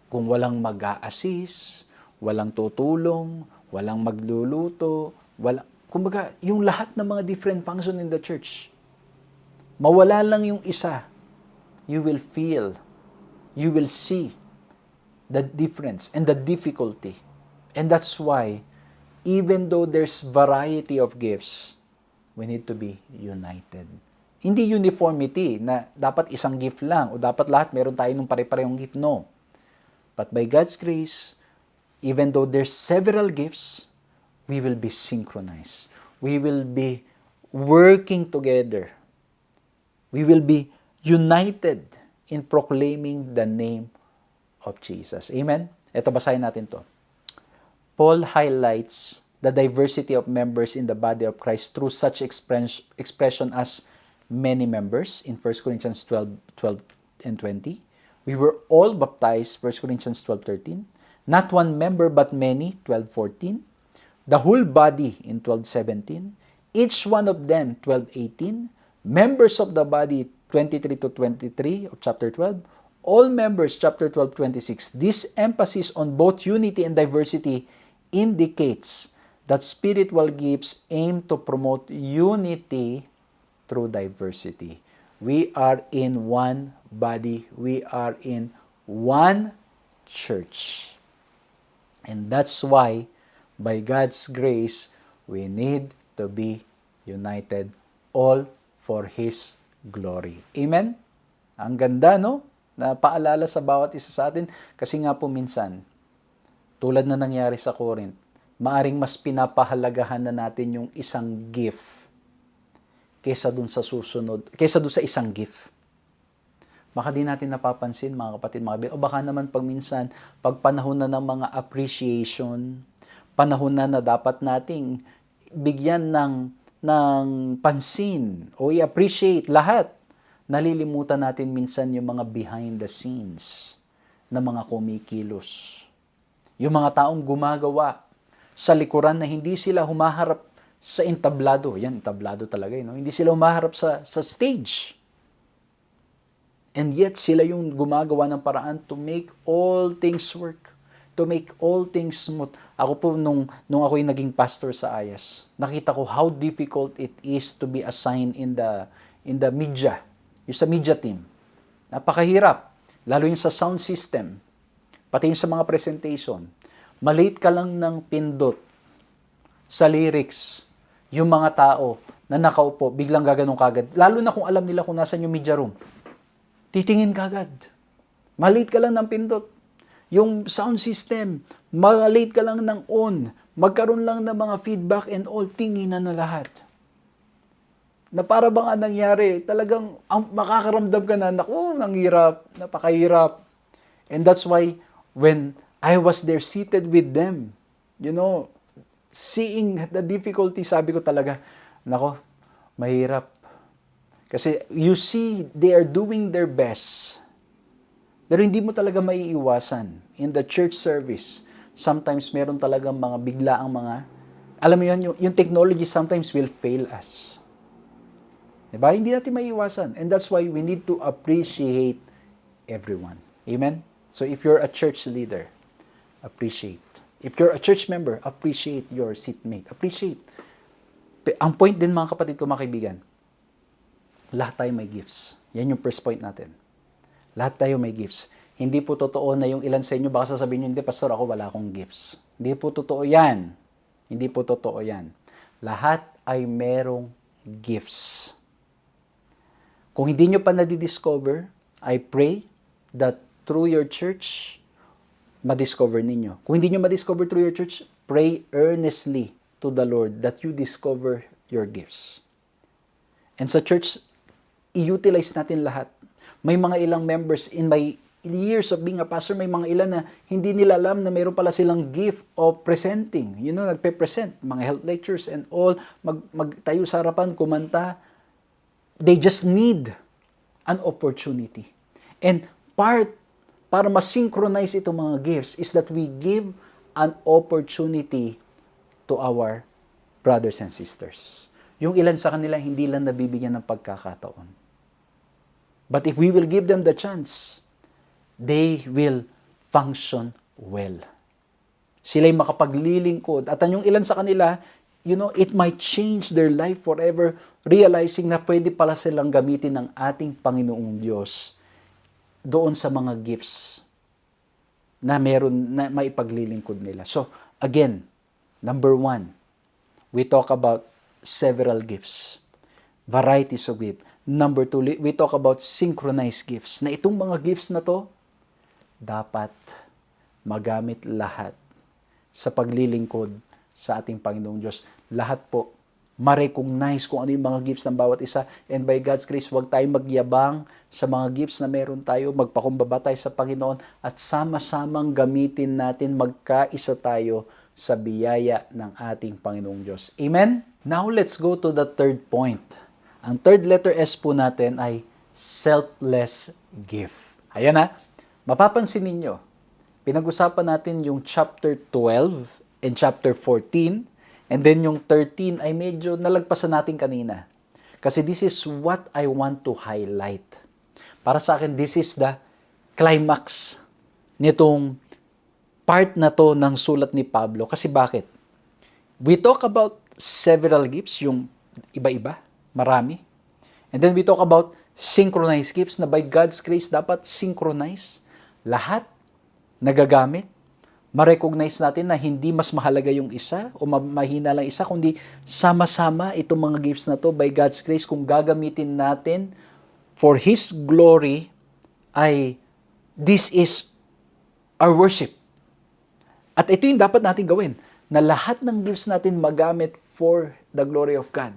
A: kung walang mag-a-assist, walang tutulong, walang magluluto, kumbaga, yung lahat ng mga different function in the church, mawala lang yung isa, you will feel, you will see the difference and the difficulty. And that's why, even though there's variety of gifts, we need to be united. Hindi uniformity na dapat isang gift lang o dapat lahat meron tayo ng pare-parehong gift. No. But by God's grace, even though there's several gifts, we will be synchronized. We will be working together. We will be united in proclaiming the name of Jesus. Amen? Ito, basahin natin to. Paul highlights the diversity of members in the body of Christ through such expression as many members in 1 Corinthians 12 and 20. We were all baptized, 1 Corinthians 12:13. Not one member but many, 12:14. The whole body in 12:17. Each one of them, 12:18. Members of the body, 23 to 23 of chapter 12. All members, chapter 12:26. This emphasis on both unity and diversity indicates that spiritual gifts aim to promote unity through diversity. We are in one body. We are in one church. And that's why, by God's grace, we need to be united, all for His glory. Amen? Ang ganda, no? Na paalala sa bawat isa sa atin. Kasi nga po minsan, tulad na nangyari sa Corinth, maaring mas pinapahalagahan na natin yung isang gift kesa dun sa susunod, kesa dun sa isang gift. Baka di natin napapansin, mga kapatid, mga kaibigan. O baka naman pag minsan, pag panahon na ng mga appreciation, panahon na dapat nating bigyan ng pansin o i-appreciate lahat. Nalilimutan natin minsan yung mga behind the scenes na mga kumikilos. Yung mga taong gumagawa sa likuran na hindi sila humaharap sa entablado. Yan, entablado talaga. No? Hindi sila humaharap sa stage. And yet, sila yung gumagawa ng paraan to make all things work. To make all things smooth. Ako po, nung ako yung naging pastor sa Ayas, nakita ko how difficult it is to be assigned in the media. Yung sa media team. Napakahirap. Lalo yung sa sound system. Pati yung sa mga presentation. Malate ka lang ng pindot sa lyrics. Yung mga tao na nakaupo, biglang gaganong kagad. Lalo na kung alam nila kung nasan yung media room. Titingin kagad. Malate ka lang ng pindot. Yung sound system, malate ka lang ng on. Magkaroon lang ng mga feedback and all, tinginan na lahat. Na para bang nangyari, talagang makakaramdam ka na, naku, nanghirap, napakahirap. And that's why, when I was there seated with them, you know, seeing the difficulty, sabi ko talaga, nako, mahirap. Kasi you see, they are doing their best. Pero hindi mo talaga maiiwasan. In the church service, sometimes meron talagang mga biglaang mga, alam mo yun, yung technology sometimes will fail us. Diba? Hindi natin maiiwasan. And that's why we need to appreciate everyone. Amen? So if you're a church leader, appreciate. If you're a church member, appreciate your seatmate. Appreciate. Ang point din, mga kapatid ko, mga kaibigan, lahat tayo may gifts. Yan yung first point natin. Lahat tayo may gifts. Hindi po totoo na yung ilan sa inyo, baka sasabihin nyo, hindi, pastor, ako wala akong gifts. Hindi po totoo yan. Hindi po totoo yan. Lahat ay merong gifts. Kung hindi nyo pa nadidiscover, I pray that through your church, madiscover ninyo. Kung hindi nyo madiscover through your church, pray earnestly to the Lord that you discover your gifts. And sa church, i-utilize natin lahat. May mga ilang members in my years of being a pastor, may mga ilan na hindi nila alam na mayroon pala silang gift of presenting. You know, nagpe-present, mga health lectures and all, magtayo sa harapan, kumanta. They just need an opportunity. And para ma-synchronize itong mga gifts is that we give an opportunity to our brothers and sisters. Yung ilan sa kanila hindi lang nabibigyan ng pagkakataon. But if we will give them the chance, they will function well. Sila'y makapaglilingkod. At yung ilan sa kanila, it might change their life forever, realizing na pwede pala silang gamitin ng ating Panginoong Diyos doon sa mga gifts na meron na maipaglilingkod nila. So, again, number 1, we talk about several gifts. Varieties of gifts. Number 2, we talk about synchronized gifts. Na itong mga gifts na to, dapat magamit lahat sa paglilingkod sa ating Panginoong Diyos. Lahat po, ma-recognize kung ano yung mga gifts ng bawat isa. And by God's grace, huwag tayong magyabang sa mga gifts na meron tayo. Magpakumbaba tayo sa Panginoon at sama-samang gamitin natin, magkaisa tayo sa biyaya ng ating Panginoong Diyos. Amen? Now, let's go to the third point. Ang third letter S po natin ay selfless gift. Ayan na. Mapapansin ninyo, pinag-usapan natin yung chapter 12 and chapter 14, and then yung 13 ay medyo nalagpasan natin kanina. Kasi this is what I want to highlight. Para sa akin, this is the climax nitong part na to ng sulat ni Pablo. Kasi bakit? We talk about several gifts, yung iba-iba, marami. And then we talk about synchronized gifts na by God's grace dapat synchronize. Lahat nagagamit. Ma-recognize natin na hindi mas mahalaga yung isa o mahina lang isa, kundi sama-sama itong mga gifts na to by God's grace. Kung gagamitin natin for His glory, ay this is our worship. At ito yung dapat natin gawin, na lahat ng gifts natin magamit for the glory of God.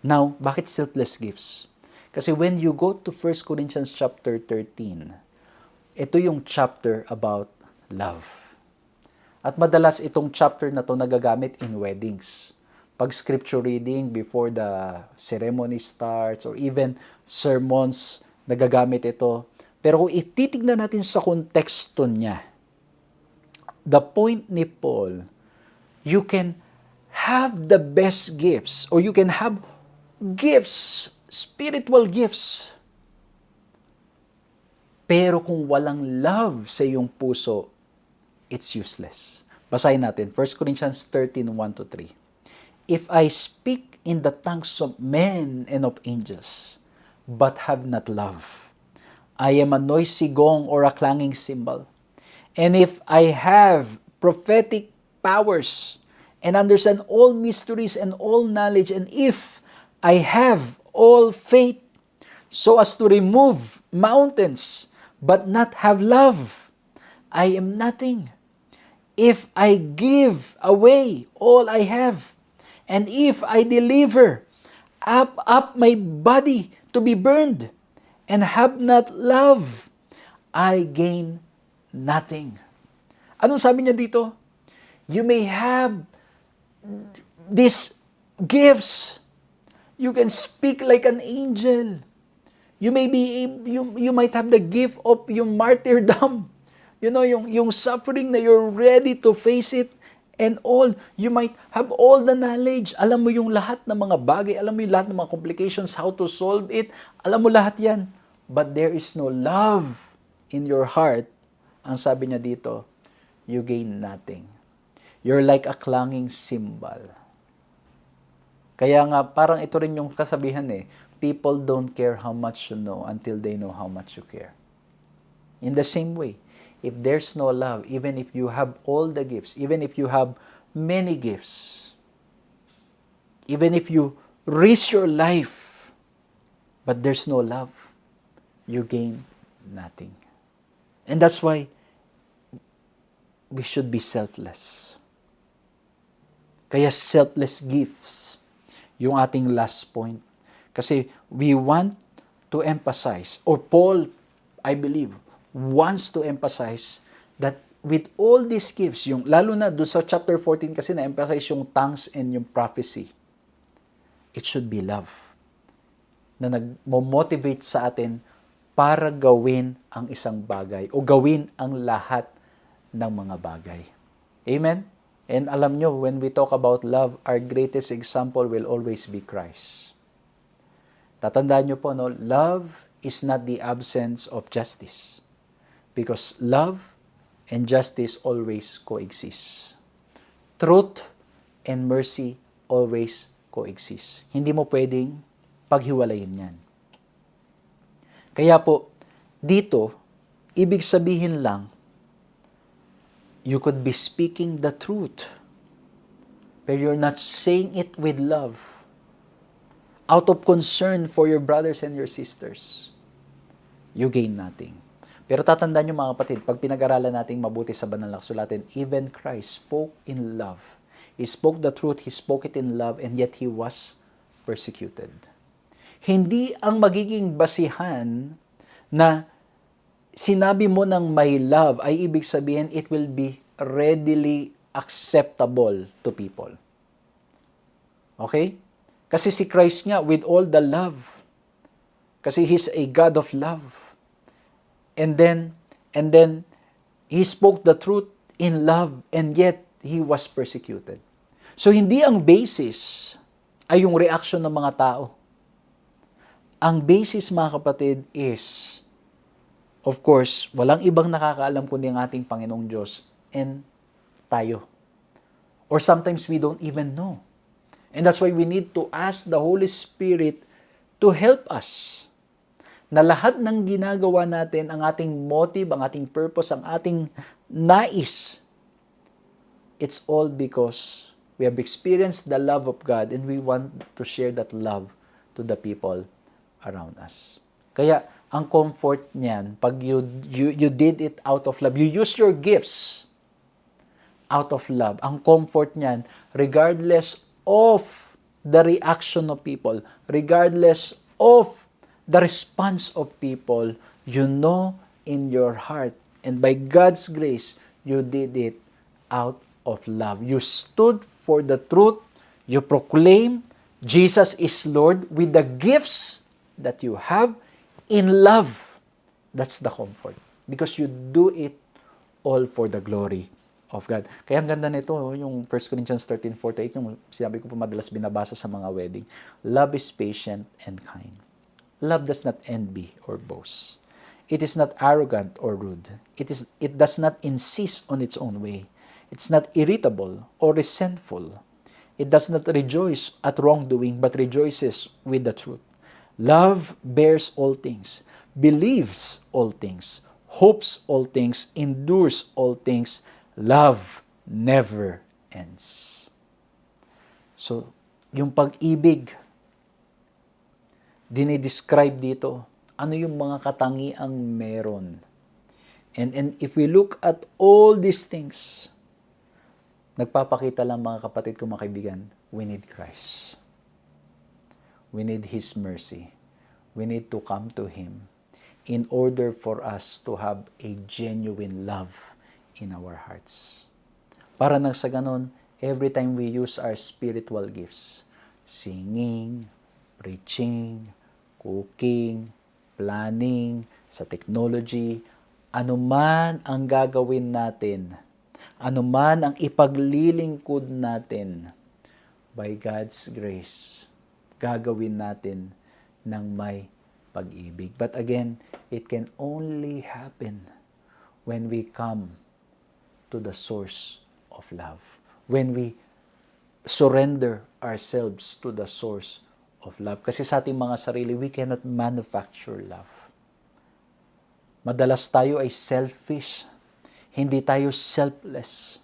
A: Now, bakit selfless gifts? Kasi when you go to 1 Corinthians chapter 13, ito yung chapter about love. At madalas itong chapter na to nagagamit in weddings. Pag scripture reading before the ceremony starts or even sermons, nagagamit ito. Pero kung ititignan natin sa konteksto niya, the point ni Paul, you can have the best gifts or you can have gifts, spiritual gifts. Pero kung walang love sa iyong puso, it's useless. Basahin natin, 1 Corinthians 13, 1-3. If I speak in the tongues of men and of angels, but have not love, I am a noisy gong or a clanging cymbal. And if I have prophetic powers and understand all mysteries and all knowledge, and if I have all faith so as to remove mountains, but not have love, I am nothing. If I give away all I have, and if I deliver up my body to be burned, and have not love, I gain nothing. Anong sabi niya dito? You may have these gifts. You can speak like an angel. You might have the gift of yung martyrdom. Yung suffering na you're ready to face it and all. You might have all the knowledge. Alam mo yung lahat ng mga bagay. Alam mo yung lahat ng mga complications, how to solve it. Alam mo lahat yan. But there is no love in your heart. Ang sabi niya dito, you gain nothing. You're like a clanging cymbal. Kaya nga, parang ito rin yung kasabihan people don't care how much you know until they know how much you care. In the same way, if there's no love, even if you have all the gifts, even if you have many gifts, even if you risk your life, but there's no love, you gain nothing. And that's why we should be selfless. Kaya selfless gifts, yung ating last point. Kasi we want to emphasize, or Paul, I believe, wants to emphasize that with all these gifts, yung, lalo na doon sa chapter 14 kasi na-emphasize yung tongues and yung prophecy, it should be love na nag-motivate sa atin para gawin ang isang bagay o gawin ang lahat ng mga bagay. Amen? And alam nyo, when we talk about love, our greatest example will always be Christ. Tatandaan nyo po, no? Love is not the absence of justice. Because love and justice always coexist. Truth and mercy always coexist. Hindi mo pwedeng paghiwalayin yan. Kaya po, dito, ibig sabihin lang, you could be speaking the truth, but you're not saying it with love, out of concern for your brothers and your sisters. You gain nothing. Pero tatandaan nyo mga kapatid, pag pinag-aralan natin mabuti sa banal na kasulatan, even Christ spoke in love. He spoke the truth, He spoke it in love, and yet He was persecuted. Hindi ang magiging basihan na sinabi mo ng may love ay ibig sabihin it will be readily acceptable to people. Okay? Kasi si Christ nga, with all the love, kasi He's a God of love. And then, He spoke the truth in love, and yet He was persecuted. So, hindi ang basis ay yung reaction ng mga tao. Ang basis, mga kapatid, is, of course, walang ibang nakakaalam kundi ang ating Panginoong Diyos and tayo. Or sometimes we don't even know. And that's why we need to ask the Holy Spirit to help us. Na lahat ng ginagawa natin, ang ating motive, ang ating purpose, ang ating nais, it's all because we have experienced the love of God and we want to share that love to the people around us. Kaya, ang comfort niyan, pag you did it out of love, you use your gifts out of love. Ang comfort niyan, regardless of the reaction of people, regardless of the response of people, you know in your heart, and by God's grace, you did it out of love. You stood for the truth, you proclaim Jesus is Lord with the gifts that you have in love. That's the comfort. Because you do it all for the glory of God. Kaya ang ganda nito, yung 1 Corinthians 13:48, yung sinabi ko po madalas binabasa sa mga wedding. Love is patient and kind. Love does not envy or boast. It is not arrogant or rude. It does not insist on its own way. It's not irritable or resentful. It does not rejoice at wrongdoing, but rejoices with the truth. Love bears all things, believes all things, hopes all things, endures all things. Love never ends. So, yung pag-ibig, dinidescribe dito, ano yung mga katangiang meron. And if we look at all these things, nagpapakita lang mga kapatid ko, mga kaibigan, we need Christ. We need His mercy. We need to come to Him in order for us to have a genuine love in our hearts. Para nang sa ganon, every time we use our spiritual gifts, singing, preaching, cooking, planning, sa technology, anuman ang gagawin natin, anuman ang ipaglilingkod natin, by God's grace, gagawin natin ng may pag-ibig. But again, it can only happen when we come to the source of love. When we surrender ourselves to the source of love. Kasi sa ating mga sarili, we cannot manufacture love. Madalas tayo ay selfish. Hindi tayo selfless.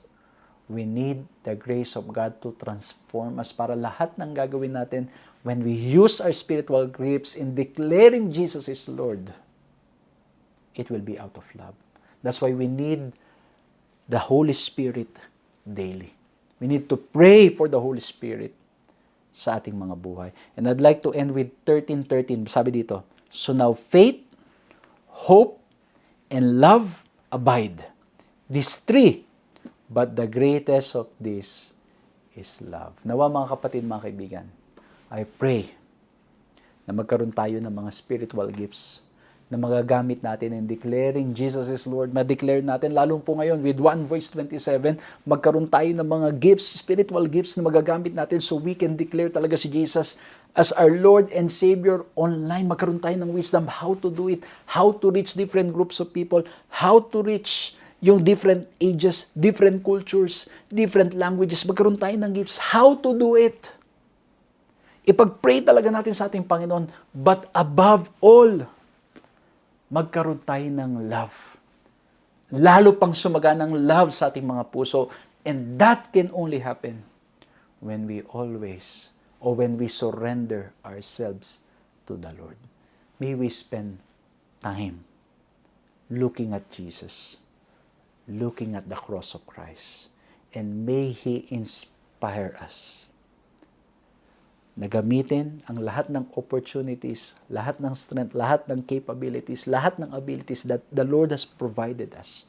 A: We need the grace of God to transform us para lahat ng gagawin natin when we use our spiritual gifts in declaring Jesus is Lord, it will be out of love. That's why we need the Holy Spirit daily. We need to pray for the Holy Spirit sa ating mga buhay. And I'd like to end with 13:13. Sabi dito, so now faith, hope, and love abide. These three, but the greatest of these is love. Nawa mga kapatid, mga kaibigan, I pray na magkaroon tayo ng mga spiritual gifts na magagamit natin in declaring Jesus is Lord. Ma-declare natin, lalong po ngayon with 1 verse 27, magkaroon tayo ng mga gifts, spiritual gifts na magagamit natin so we can declare talaga si Jesus as our Lord and Savior online. Magkaroon tayo ng wisdom how to do it, how to reach different groups of people, how to reach yung different ages, different cultures, different languages. Magkaroon tayo ng gifts, how to do it. Ipag-pray talaga natin sa ating Panginoon, but above all, magkaroon tayo ng love. Lalo pang sumaga ng love sa ating mga puso. And that can only happen when we always, or when we surrender ourselves to the Lord. May we spend time looking at Jesus, looking at the cross of Christ, and may He inspire us na gamitin ang lahat ng opportunities, lahat ng strength, lahat ng capabilities, lahat ng abilities that the Lord has provided us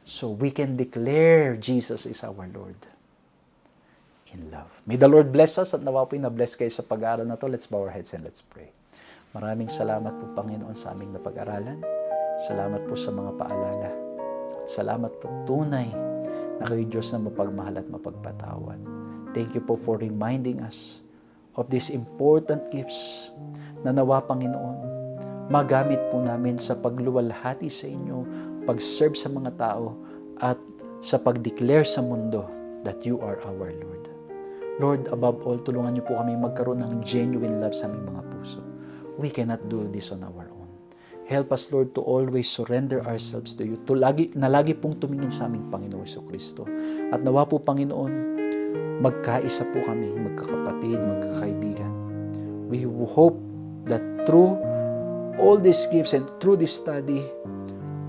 A: so we can declare Jesus is our Lord in love. May the Lord bless us at nawa po'y na-bless kayo sa pag-aaral na to. Let's bow our heads and let's pray. Maraming salamat po, Panginoon, sa aming napag-aralan. Salamat po sa mga paalala. At salamat po tunay na kayo Diyos na mapagmahal at mapagpatawad. Thank you po for reminding us of these important gifts na nawa, Panginoon, magamit po namin sa pagluwalhati sa inyo, pag-serve sa mga tao, at sa pag-declare sa mundo that you are our Lord. Lord, above all, tulungan niyo po kami magkaroon ng genuine love sa aming mga puso. We cannot do this on our own. Help us, Lord, to always surrender ourselves to you, na lagi pong tumingin sa aming Panginoon Jesucristo. At nawa po, Panginoon, magkaisa po kami, magkakapatid, magkakaibigan. We hope that through all these gifts and through this study,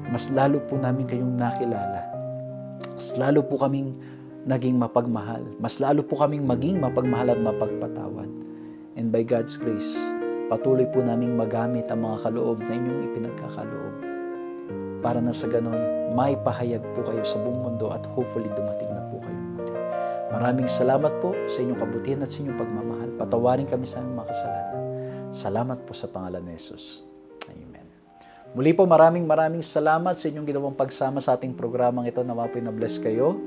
A: mas lalo po namin kayong nakilala. Mas lalo po kaming naging mapagmahal. Mas lalo po kaming maging mapagmahal at mapagpatawad. And by God's grace, patuloy po naming magamit ang mga kaloob na inyong ipinagkakaloob para na sa ganon, may pahayag po kayo sa buong mundo at hopefully dumating na po kayo muli. Maraming salamat po sa inyong kabutihan at sa inyong pagmamahal. Patawarin kami sa aming mga kasalanan. Salamat po sa pangalan ni Jesus. Amen. Muli po, maraming salamat sa inyong ginawang pagsama sa ating programang ito. Nawa po'y na-bless kayo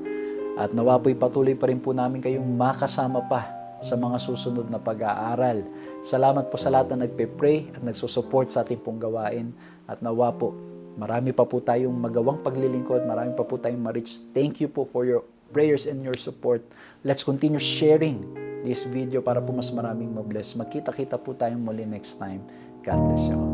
A: at nawa po'y patuloy pa rin po namin kayong makasama pa sa mga susunod na pag-aaral. Salamat po sa lahat na nagpe-pray at nagsusupport sa ating pong gawain. At nawa po, marami pa po tayong magawang paglilingkod, marami pa po tayong ma-reach. Thank you po for your prayers and your support. Let's continue sharing this video para po mas maraming ma-bless. Magkita-kita po tayong muli next time. God bless you.